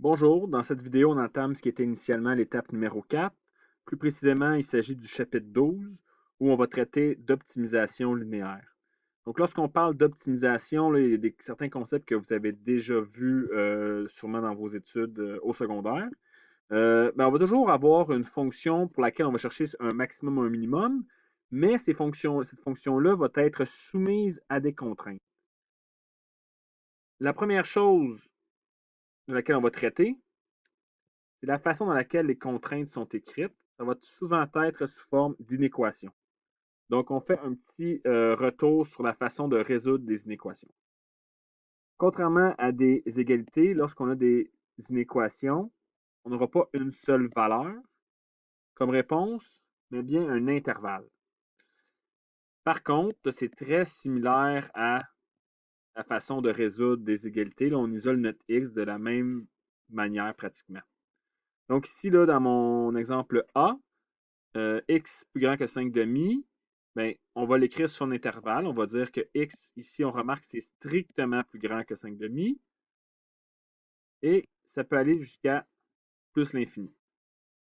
Bonjour, dans cette vidéo, on entame ce qui était initialement l'étape numéro 4. Plus précisément, il s'agit du chapitre 12 où on va traiter d'optimisation linéaire. Donc, lorsqu'on parle d'optimisation, il y a certains concepts que vous avez déjà vus sûrement dans vos études au secondaire. On va toujours avoir une fonction pour laquelle on va chercher un maximum ou un minimum, mais cette fonction-là va être soumise à des contraintes. La première chose de laquelle on va traiter, c'est la façon dans laquelle les contraintes sont écrites. Ça va souvent être sous forme d'inéquations. Donc, on fait un petit retour sur la façon de résoudre des inéquations. Contrairement à des égalités, lorsqu'on a des inéquations, on n'aura pas une seule valeur comme réponse, mais bien un intervalle. Par contre, c'est très similaire à la façon de résoudre des égalités. Là, on isole notre x de la même manière pratiquement. Donc ici, là, dans mon exemple A, x plus grand que 5 demi, ben, on va l'écrire sur un intervalle. On va dire que x, ici, on remarque que c'est strictement plus grand que 5 demi. Et ça peut aller jusqu'à plus l'infini.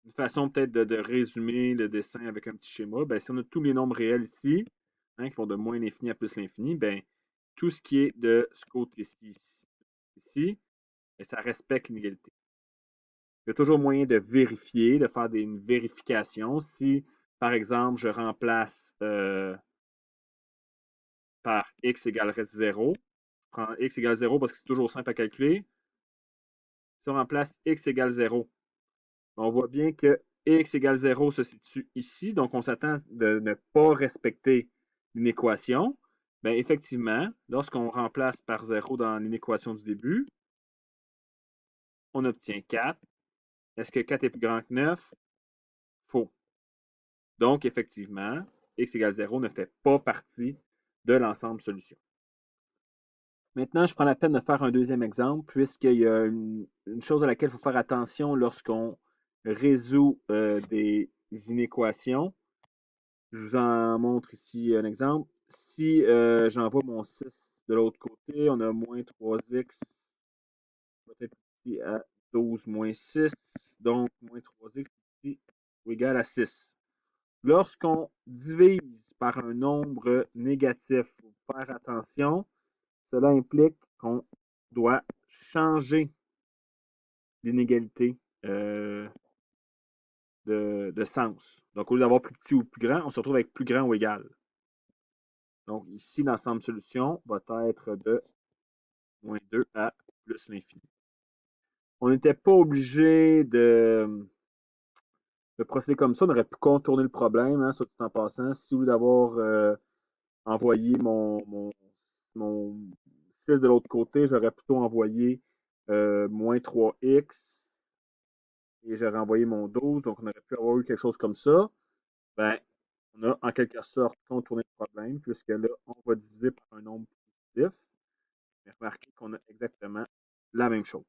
Une façon peut-être de résumer le dessin avec un petit schéma, ben, si on a tous les nombres réels ici, qui vont de moins l'infini à plus l'infini, ben, tout ce qui est de ce côté-ci, ici, ben, ça respecte l'inégalité. Il y a toujours moyen de vérifier, de faire une vérification. Si, par exemple, je remplace par x égale 0, je prends x égale 0 parce que c'est toujours simple à calculer. Si on remplace x égale 0, on voit bien que x égale 0 se situe ici, donc on s'attend de ne pas respecter une équation. Bien, effectivement, lorsqu'on remplace par 0 dans l'inéquation du début, on obtient 4. Est-ce que 4 est plus grand que 9? Faux. Donc, effectivement, x égale 0 ne fait pas partie de l'ensemble solution. Maintenant, je prends la peine de faire un deuxième exemple, puisqu'il y a une chose à laquelle il faut faire attention lorsqu'on résout des inéquations. Je vous en montre ici un exemple. Si j'envoie mon 6 de l'autre côté, on a moins 3x va être ici à 12 moins 6, donc moins 3x ici ou égal à 6. Lorsqu'on divise par un nombre négatif, il faut faire attention. Cela implique qu'on doit changer l'inégalité de sens. Donc, au lieu d'avoir plus petit ou plus grand, on se retrouve avec plus grand ou égal. Donc, ici, l'ensemble solution va être de moins 2 à plus l'infini. On n'était pas obligé de procéder comme ça. On aurait pu contourner le problème, soit dit en passant. Si vous voulez d'avoir envoyé mon 6 de l'autre côté, j'aurais plutôt envoyé moins 3x et j'aurais envoyé mon 12. Donc, on aurait pu avoir eu quelque chose comme ça. Ben, on a en quelque sorte contourné le problème, puisque là, on va diviser par un nombre positif. Mais remarquez qu'on a exactement la même chose.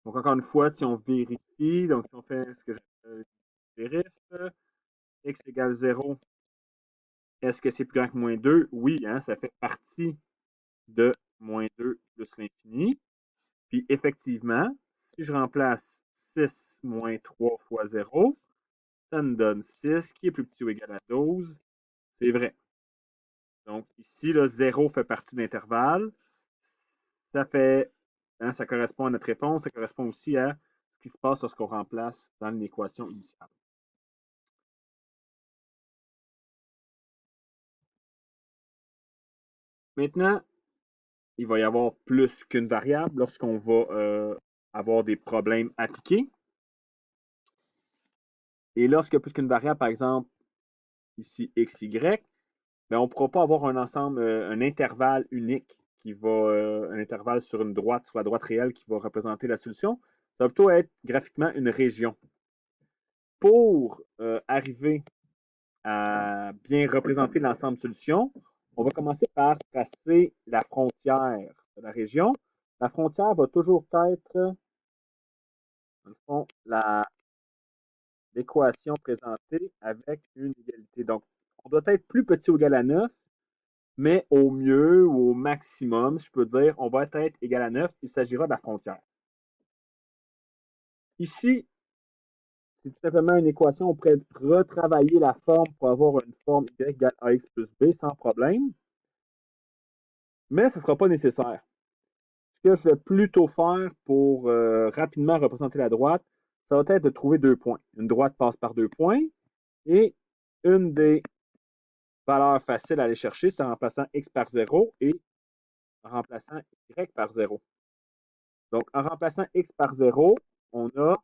Donc, encore une fois, si on vérifie, donc si on fait ce que je vérifie, x égale 0, est-ce que c'est plus grand que moins 2? Oui, ça fait partie de moins 2 plus l'infini. Puis, effectivement, si je remplace 6 moins 3 fois 0, ça nous donne 6 qui est plus petit ou égal à 12. C'est vrai. Donc, ici, là, 0 fait partie de l'intervalle. Ça fait, ça correspond à notre réponse. Ça correspond aussi à ce qui se passe lorsqu'on remplace dans une équation initiale. Maintenant, il va y avoir plus qu'une variable lorsqu'on va avoir des problèmes appliqués. Et lorsqu'il y a plus qu'une variable, par exemple, ici, x, y, on ne pourra pas avoir un ensemble, un intervalle unique un intervalle sur une droite, sur la droite réelle qui va représenter la solution. Ça va plutôt être graphiquement une région. Pour arriver à bien représenter l'ensemble solution, on va commencer par tracer la frontière de la région. La frontière va toujours être, dans le fond, l'équation présentée avec une égalité. Donc, on doit être plus petit ou égal à 9, mais au mieux ou au maximum, si je peux dire, on va être égal à 9. Il s'agira de la frontière. Ici, c'est tout simplement une équation. On pourrait retravailler la forme pour avoir une forme y égale ax plus b sans problème. Mais ce ne sera pas nécessaire. Ce que je vais plutôt faire pour rapidement représenter la droite, ça va être de trouver 2 points. Une droite passe par 2 points et une des valeurs faciles à aller chercher, c'est en remplaçant x par 0 et en remplaçant y par 0. Donc, en remplaçant x par 0, on a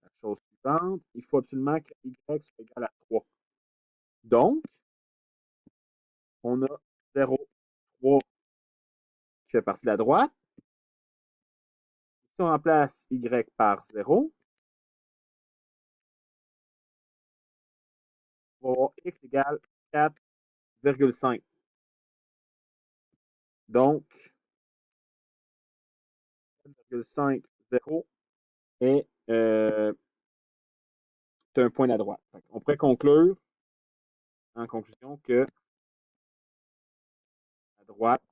la chose suivante. Il faut absolument que y soit égal à 3. Donc, on a 0, 3 qui fait partie de la droite. Si on remplace y par 0, on va avoir x égale 4,5. Donc, 4,5, 0 est un point de la droite. On pourrait conclure en conclusion que la droite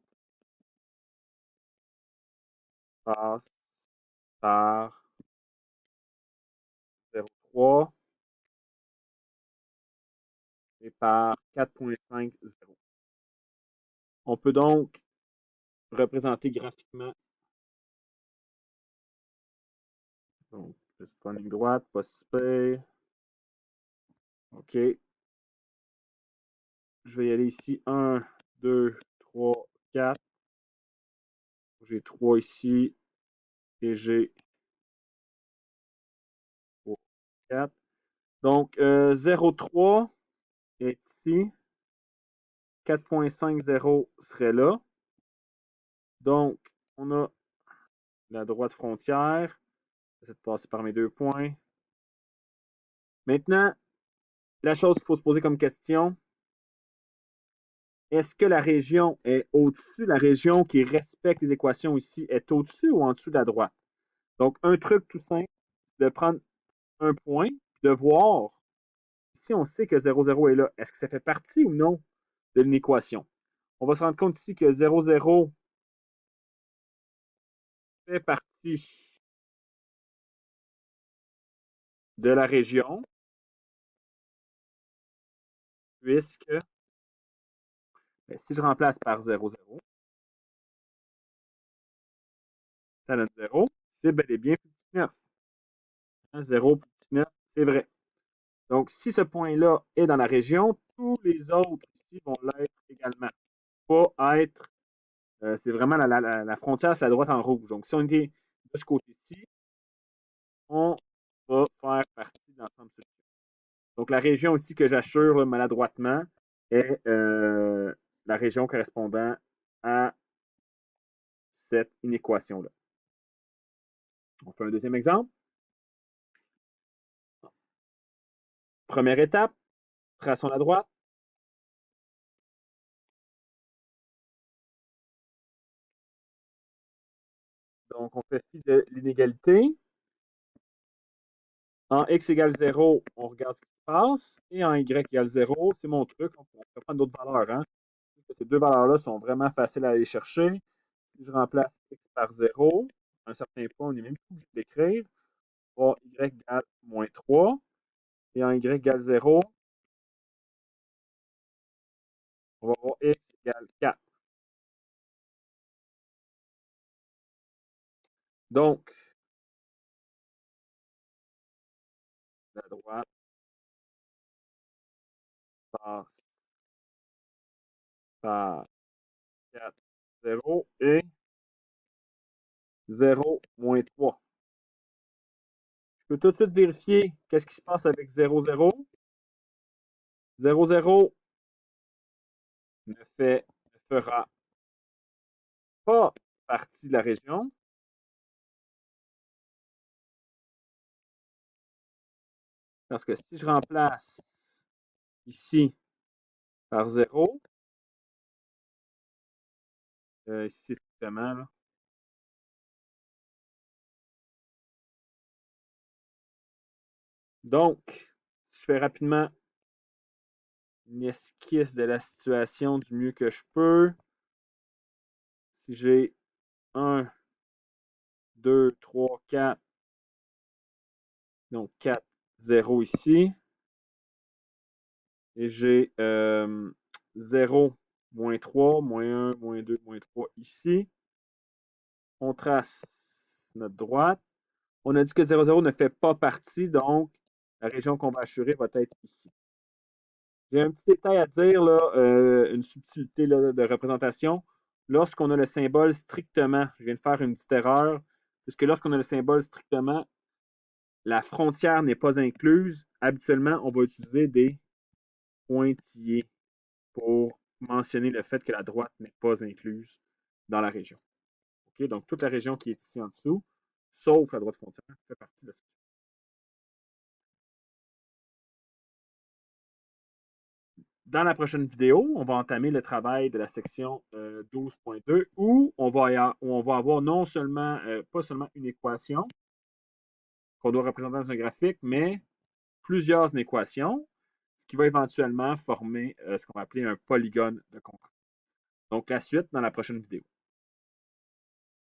passe par 0,3 et par 4,5, 0. On peut donc représenter graphiquement. Donc, je suis en ligne droite, pas si pire. OK. Je vais y aller ici. 1, 2, 3, 4. J'ai 3 ici et j'ai 3, 4. Donc, 0,3 est ici. 4,50 serait là. Donc, on a la droite frontière. J'essaie de passer par mes 2 points. Maintenant, la chose qu'il faut se poser comme question, est-ce que la région est au-dessus, la région qui respecte les équations ici est au-dessus ou en dessous de la droite? Donc, un truc tout simple, c'est de prendre un point, de voir si on sait que 0, 0 est là, est-ce que ça fait partie ou non de une équation? On va se rendre compte ici que 0, 0 fait partie de la région, puisque si je remplace par 0, 0, ça donne 0. C'est bel et bien plus petit 9. 0 plus petit 9, c'est vrai. Donc, si ce point-là est dans la région, tous les autres ici vont l'être également. Pas être, c'est vraiment la frontière, c'est la droite en rouge. Donc, si on était de ce côté-ci, on va faire partie de l'ensemble solution. Donc, la région ici que j'assure maladroitement est la région correspondant à cette inéquation-là. On fait un deuxième exemple. Première étape, traçons la droite. Donc, on fait fi de l'inégalité. En x égale 0, on regarde ce qui se passe. Et en y égale 0, c'est mon truc. On peut prendre d'autres valeurs. Hein. Ces deux valeurs-là sont vraiment faciles à aller chercher. Si je remplace x par 0, à un certain point, on n'est même plus obligé d'écrire. On va y égale moins 3. Et en y égale 0, on va avoir x égale 4. Donc, la droite passe par 4, 0 et 0, moins 3. Je peux tout de suite vérifier qu'est-ce qui se passe avec 0, 0. 0, 0 ne fera pas partie de la région. Parce que si je remplace ici par 0, ici c'est strictement, là. Donc, si je fais rapidement une esquisse de la situation du mieux que je peux, si j'ai 1, 2, 3, 4, Donc 4, 0 ici. Et j'ai 0, moins 3, moins 1, moins 2, moins 3 ici. On trace notre droite. On a dit que 0, 0 ne fait pas partie, donc la région qu'on va assurer va être ici. J'ai un petit détail à dire, là, une subtilité là, de représentation. Lorsqu'on a le symbole strictement, je viens de faire une petite erreur, puisque lorsqu'on a le symbole strictement, la frontière n'est pas incluse. Habituellement, on va utiliser des pointillés pour mentionner le fait que la droite n'est pas incluse dans la région. Okay? Donc, toute la région qui est ici en dessous, sauf la droite frontière, fait partie de ça. Dans la prochaine vidéo, on va entamer le travail de la section 12.2 où on va avoir non seulement, pas seulement une équation qu'on doit représenter dans un graphique, mais plusieurs équations, ce qui va éventuellement former ce qu'on va appeler un polygone de contrainte. Donc, la suite dans la prochaine vidéo.